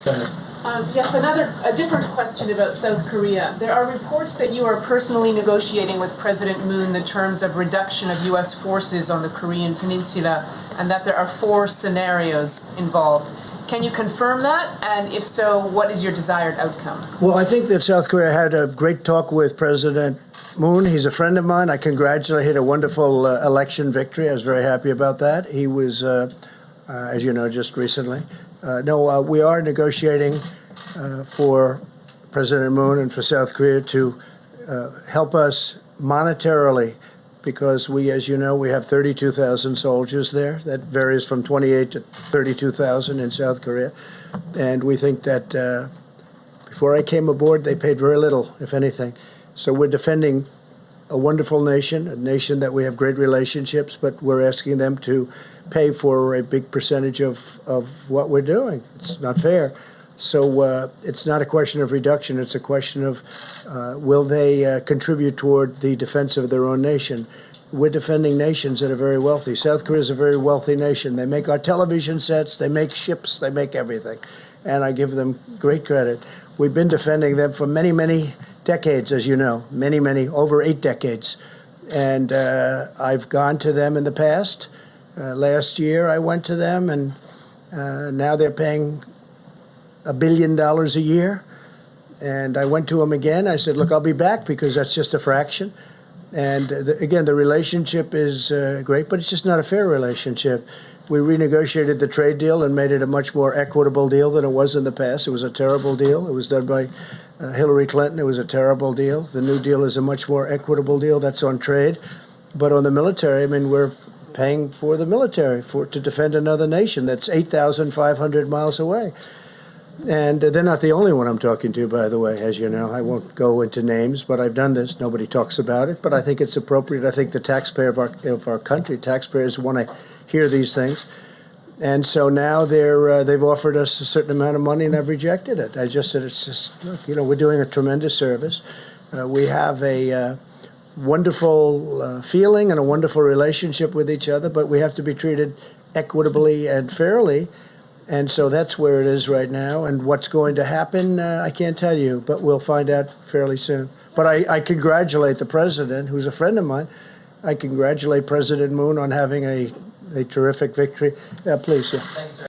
Yes, a different question about South Korea. There are reports that you are personally negotiating with President Moon the terms of reduction of U.S. forces on the Korean Peninsula, and that there are 4 scenarios involved. Can you confirm that? And if so, what is your desired outcome? Well, I think that South Korea had a great talk with President Moon. He's a friend of mine. I congratulate him. He had a wonderful election victory. I was very happy about that. He was, as you know, just recently. We are negotiating for President Moon and for South Korea to help us monetarily, because we, as you know, we have 32,000 soldiers there. That varies from 28 to 32,000 in South Korea. And we think that before I came aboard, they paid very little, if anything. So we're defending a wonderful nation, a nation that we have great relationships, but we're asking them to pay for a big percentage of what we're doing. It's not fair. So it's not a question of reduction. It's a question of will they contribute toward the defense of their own nation. We're defending nations that are very wealthy. South Korea is a very wealthy nation. They make our television sets, they make ships, they make everything. And I give them great credit. We've been defending them for many, many decades, as you know, many, over 8 decades. And I've gone to them in the past. Last year I went to them, and now they're paying $1 billion a year. And I went to them again. I said, look, I'll be back, because that's just a fraction. And again, the relationship is great, but it's just not a fair relationship. We renegotiated the trade deal and made it a much more equitable deal than it was in the past. It was a terrible deal. It was done by Hillary Clinton. It was a terrible deal. The new deal is a much more equitable deal. That's on trade. But on the military, I mean, we're paying for the military to defend another nation that's 8,500 miles away. And they're not the only one I'm talking to, by the way, as you know. I won't go into names, but I've done this. Nobody talks about it, but I think it's appropriate. I think the taxpayer of our country, taxpayers want to hear these things. And so now they've offered us a certain amount of money, and I've rejected it. I just said, it's just, look, we're doing a tremendous service. We have a wonderful feeling and a wonderful relationship with each other, but we have to be treated equitably and fairly. And so that's where it is right now. And what's going to happen, I can't tell you, but we'll find out fairly soon. But I congratulate the president, who's a friend of mine. I congratulate President Moon on having a terrific victory. Please. Thanks, sir.